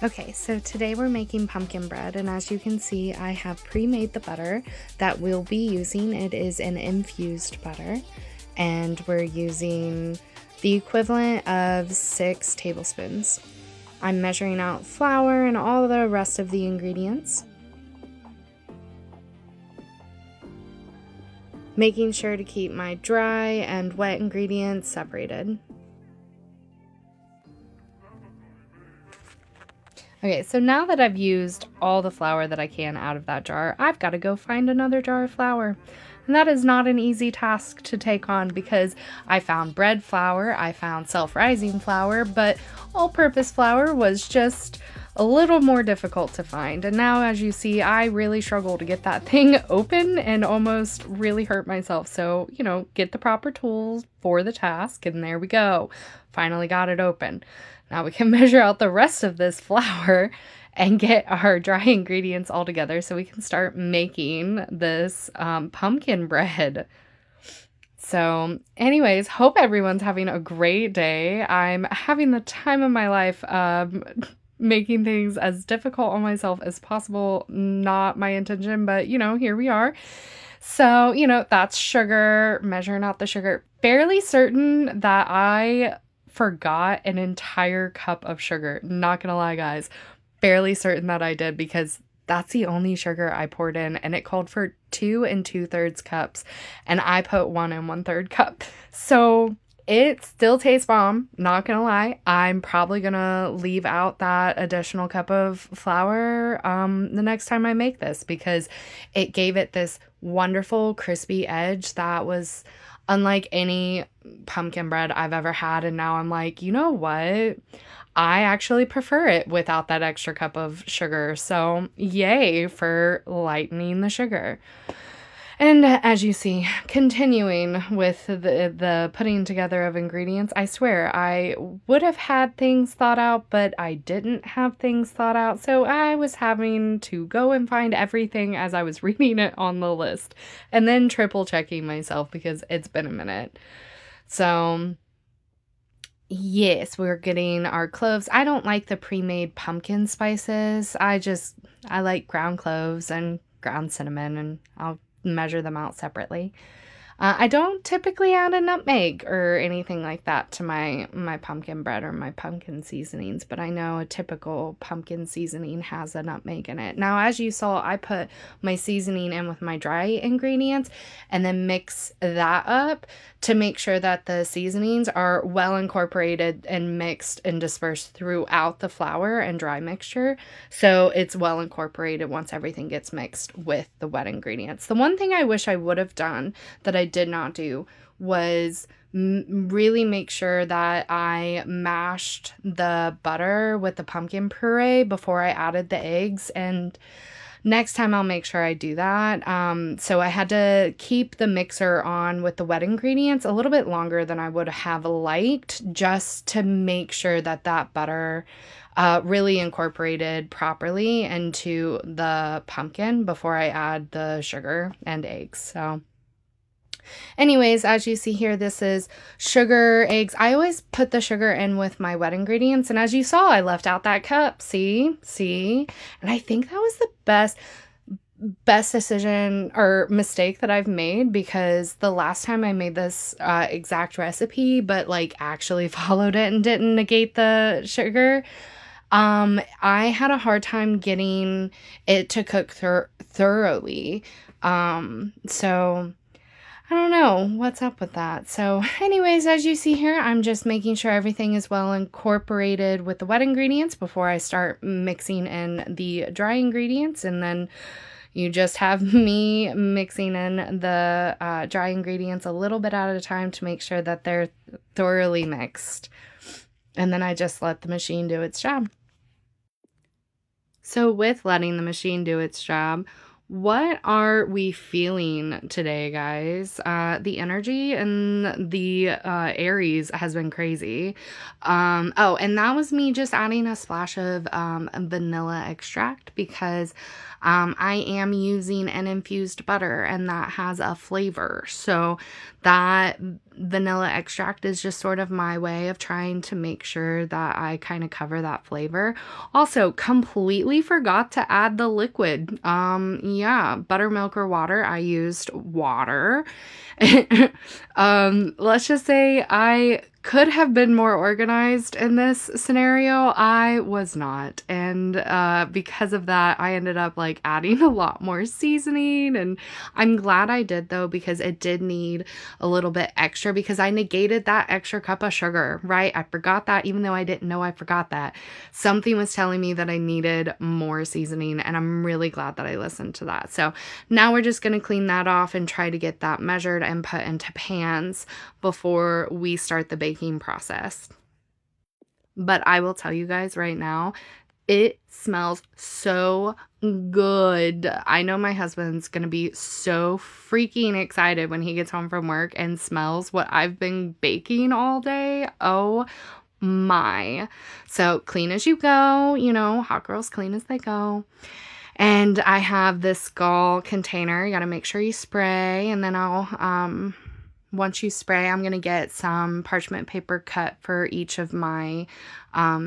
Okay, so today we're making pumpkin bread, and as you can see, I have pre-made the butter that we'll be using. It is an infused butter, and we're using the equivalent of 6 tablespoons. I'm measuring out flour and all the rest of the ingredients, making sure to keep my dry and wet ingredients separated. Okay, so now that I've used all the flour that I can out of that jar, I've got to go find another jar of flour. And that is not an easy task to take on because I found bread flour, I found self-rising flour, but all-purpose flour was just a little more difficult to find. And now, as you see, I really struggle to get that thing open and almost really hurt myself. So, get the proper tools for the task, and there we go. Finally got it open. Now we can measure out the rest of this flour and get our dry ingredients all together so we can start making this pumpkin bread. So anyways, hope everyone's having a great day. I'm having the time of my life making things as difficult on myself as possible. Not my intention, but here we are. So, that's sugar, measuring out the sugar. Fairly certain that I forgot an entire cup of sugar. Not gonna lie, guys. Fairly certain that I did because that's the only sugar I poured in, and it called for 2 2/3 cups, and I put 1 1/3 cup. So it still tastes bomb, not gonna lie. I'm probably gonna leave out that additional cup of flour the next time I make this because it gave it this wonderful crispy edge that was unlike any pumpkin bread I've ever had. And now I'm like, you know what? I actually prefer it without that extra cup of sugar. So yay for lightening the sugar. And as you see, continuing with the putting together of ingredients, I swear I would have had things thought out, but I didn't have things thought out. So I was having to go and find everything as I was reading it on the list and then triple checking myself because it's been a minute. So yes, we're getting our cloves. I don't like the pre-made pumpkin spices. I like ground cloves and ground cinnamon, and I'll measure them out separately. I don't typically add a nutmeg or anything like that to my pumpkin bread or my pumpkin seasonings, but I know a typical pumpkin seasoning has a nutmeg in it. Now, as you saw, I put my seasoning in with my dry ingredients and then mix that up to make sure that the seasonings are well incorporated and mixed and dispersed throughout the flour and dry mixture. So it's well incorporated once everything gets mixed with the wet ingredients. The one thing I wish I would have done that I did not do was really make sure that I mashed the butter with the pumpkin puree before I added the eggs, and next time I'll make sure I do that. So I had to keep the mixer on with the wet ingredients a little bit longer than I would have liked, just to make sure that that butter really incorporated properly into the pumpkin before I add the sugar and eggs. So anyways, as you see here, this is sugar, eggs. I always put the sugar in with my wet ingredients, and as you saw, I left out that cup. See? And I think that was the best decision or mistake that I've made, because the last time I made this exact recipe, but actually followed it and didn't negate the sugar, I had a hard time getting it to cook thoroughly. So I don't know what's up with that. So anyways, as you see here, I'm just making sure everything is well incorporated with the wet ingredients before I start mixing in the dry ingredients. And then you just have me mixing in the dry ingredients a little bit at a time to make sure that they're thoroughly mixed. And then I just let the machine do its job. So with letting the machine do its job, what are we feeling today, guys? The energy and the Aries has been crazy. Oh, and that was me just adding a splash of vanilla extract because I am using an infused butter and that has a flavor. So that vanilla extract is just sort of my way of trying to make sure that I kind of cover that flavor. Also, completely forgot to add the liquid. Yeah, buttermilk or water. I used water. Let's just say I could have been more organized in this scenario. I was not. And because of that, I ended up like adding a lot more seasoning. And I'm glad I did though, because it did need a little bit extra because I negated that extra cup of sugar, right? I forgot that even though I didn't know I forgot that. Something was telling me that I needed more seasoning, and I'm really glad that I listened to that. So now we're just going to clean that off and try to get that measured and put into pans before we start the baking process. But I will tell you guys right now, it smells so good. I know my husband's going to be so freaking excited when he gets home from work and smells what I've been baking all day. Oh my. So clean as you go, you know, hot girls clean as they go. And I have this Skull container. You got to make sure you spray, and then once you spray, I'm going to get some parchment paper cut for each of my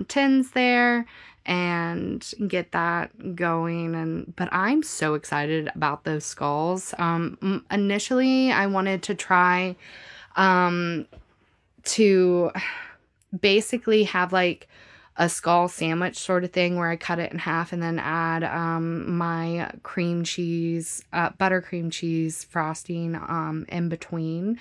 tins there and get that going. But I'm so excited about those skulls. Initially, I wanted to try to basically have like a skull sandwich sort of thing where I cut it in half and then add my cream cheese, buttercream cheese frosting in between.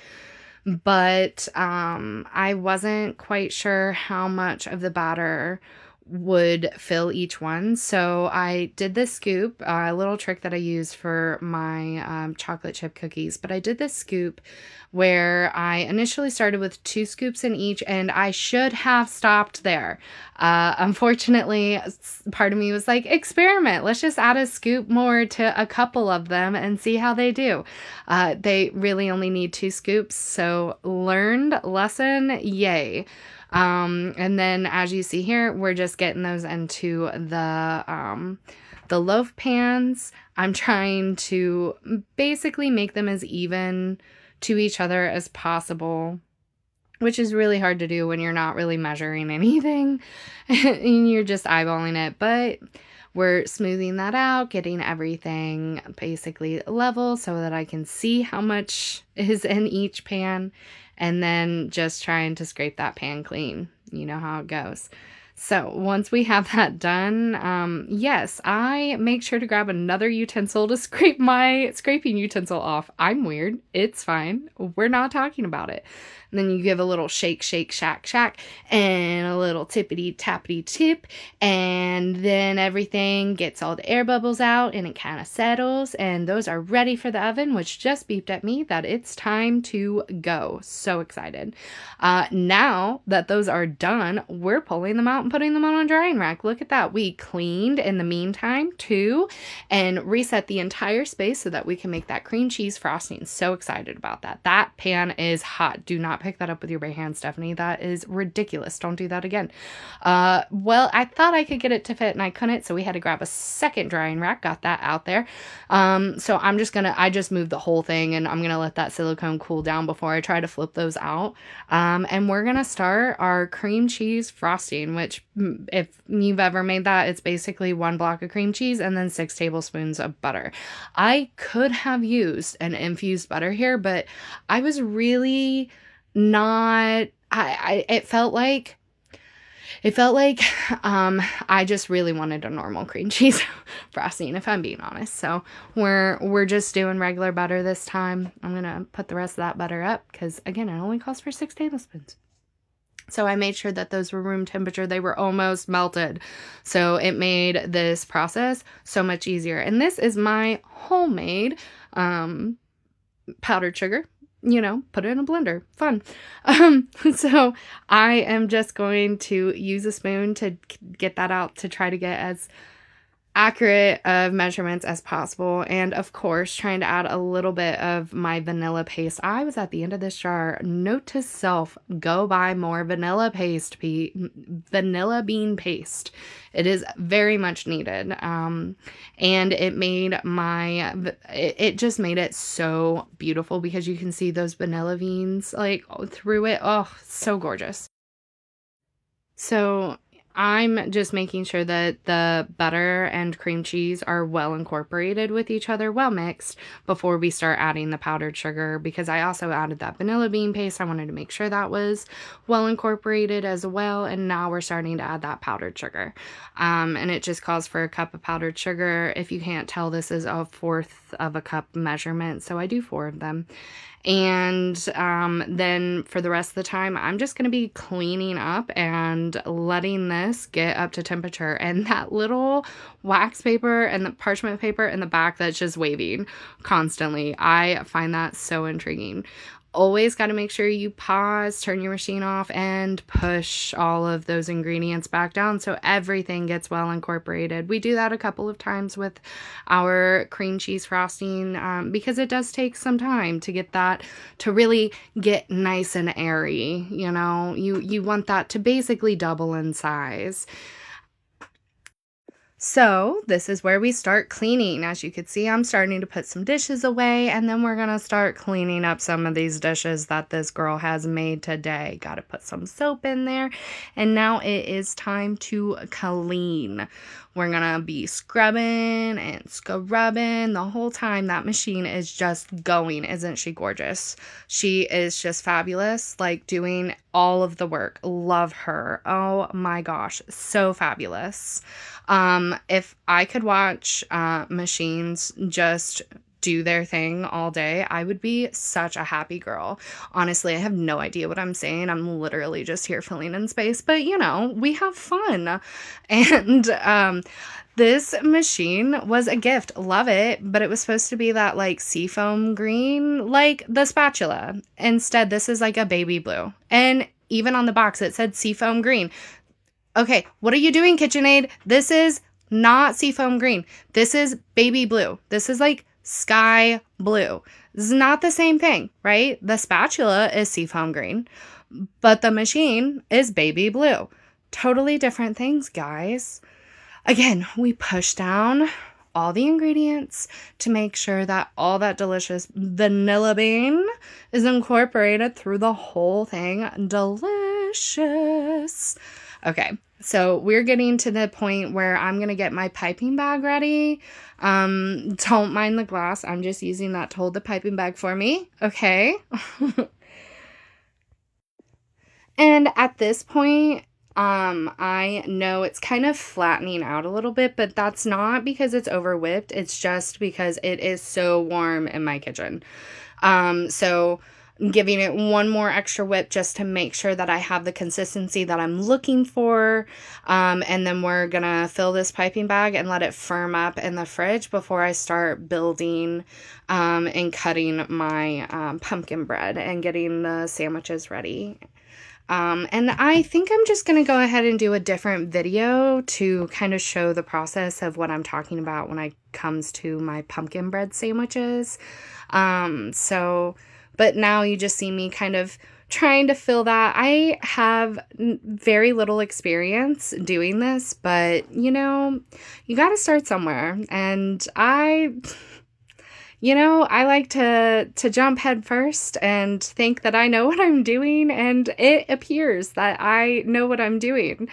But I wasn't quite sure how much of the batter would fill each one. So I did this scoop, a little trick that I use for my chocolate chip cookies. But I did this scoop where I initially started with 2 scoops in each, and I should have stopped there. Unfortunately, part of me was like, experiment. Let's just add a scoop more to a couple of them and see how they do. They really only need 2 scoops. So learned lesson, yay. And then as you see here, we're just getting those into the loaf pans. I'm trying to basically make them as even to each other as possible, which is really hard to do when you're not really measuring anything and you're just eyeballing it. But we're smoothing that out, getting everything basically level so that I can see how much is in each pan, and then just trying to scrape that pan clean. You know how it goes. So once we have that done, yes, I make sure to grab another utensil to scrape my scraping utensil off. I'm weird. It's fine. We're not talking about it. And then you give a little shake, shake, shack, shack, and a little tippity, tappity tip. And then everything gets all the air bubbles out and it kind of settles. And those are ready for the oven, which just beeped at me that it's time to go. So excited. Now that those are done, we're pulling them out and putting them on a drying rack. Look at that. We cleaned in the meantime too and reset the entire space so that we can make that cream cheese frosting. So excited about that. That pan is hot. Do not pick that up with your bare hands, Stephanie. That is ridiculous. Don't do that again. Well, I thought I could get it to fit and I couldn't, so we had to grab a second drying rack. Got that out there. So I just moved the whole thing, and I'm gonna let that silicone cool down before I try to flip those out. And we're gonna start our cream cheese frosting, which if you've ever made that, it's basically 1 block of cream cheese and then 6 tablespoons of butter. I could have used an infused butter here, but I was really not, it felt like I just really wanted a normal cream cheese frosting, if I'm being honest. So we're just doing regular butter this time. I'm gonna put the rest of that butter up because, again, it only calls for 6 tablespoons. So I made sure that those were room temperature. They were almost melted. So it made this process so much easier. And this is my homemade powdered sugar. You know, put it in a blender. Fun. So I am just going to use a spoon to get that out to try to get accurate of measurements as possible. And of course, trying to add a little bit of my vanilla paste. I was at the end of this jar. Note to self, go buy more vanilla bean paste. It is very much needed. And it just made it so beautiful because you can see those vanilla beans like through it. Oh, so gorgeous. So I'm just making sure that the butter and cream cheese are well incorporated with each other, well mixed, before we start adding the powdered sugar, because I also added that vanilla bean paste. I wanted to make sure that was well incorporated as well. And now we're starting to add that powdered sugar. And it just calls for a cup of powdered sugar. If you can't tell, this is a 1/4 of a cup measurement. So I do 4 of them. And then for the rest of the time, I'm just going to be cleaning up and letting this get up to temperature. And that little wax paper and the parchment paper in the back that's just waving constantly, I find that so intriguing. Always got to make sure you pause, turn your machine off, and push all of those ingredients back down so everything gets well incorporated. We do that a couple of times with our cream cheese frosting because it does take some time to get that to really get nice and airy. You know, you want that to basically double in size. So this is where we start cleaning. As you can see, I'm starting to put some dishes away, and then we're going to start cleaning up some of these dishes that this girl has made today. Got to put some soap in there, and now it is time to clean. We're going to be scrubbing and scrubbing the whole time. That machine is just going. Isn't she gorgeous? She is just fabulous, like doing all of the work. Love her. Oh my gosh, so fabulous. If I could watch machines just do their thing all day, I would be such a happy girl. Honestly, I have no idea what I'm saying. I'm literally just here filling in space, but you know, we have fun. And this machine was a gift. Love it, but it was supposed to be that like seafoam green, like the spatula. Instead, this is like a baby blue. And even on the box, it said seafoam green. Okay, what are you doing, KitchenAid? This is not seafoam green. This is baby blue. This is like sky blue. This is not the same thing, right? The spatula is seafoam green, but the machine is baby blue. Totally different things, guys. Again, we push down all the ingredients to make sure that all that delicious vanilla bean is incorporated through the whole thing. Delicious. Okay, so we're getting to the point where I'm going to get my piping bag ready. Don't mind the glass. I'm just using that to hold the piping bag for me. Okay. And at this point, I know it's kind of flattening out a little bit, but that's not because it's over whipped. It's just because it is so warm in my kitchen. So giving it one more extra whip just to make sure that I have the consistency that I'm looking for. And then we're gonna fill this piping bag and let it firm up in the fridge before I start building and cutting my pumpkin bread and getting the sandwiches ready. And I think I'm just going to go ahead and do a different video to kind of show the process of what I'm talking about when it comes to my pumpkin bread sandwiches. But now you just see me kind of trying to fill that. I have very little experience doing this, but you know, you got to start somewhere. And I like to jump head first and think that I know what I'm doing, and it appears that I know what I'm doing.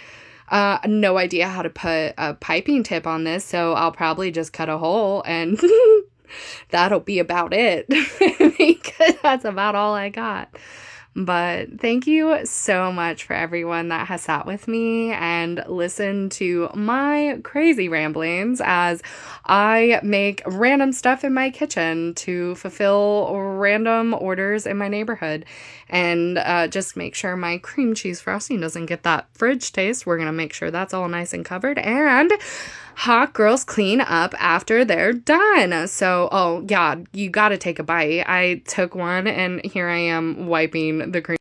No idea how to put a piping tip on this, so I'll probably just cut a hole and that'll be about it because that's about all I got. But thank you so much for everyone that has sat with me and listened to my crazy ramblings as I make random stuff in my kitchen to fulfill random orders in my neighborhood. And just make sure my cream cheese frosting doesn't get that fridge taste. We're going to make sure that's all nice and covered. And hot girls clean up after they're done. So, oh, yeah, you got to take a bite. I took one and here I am wiping the cream.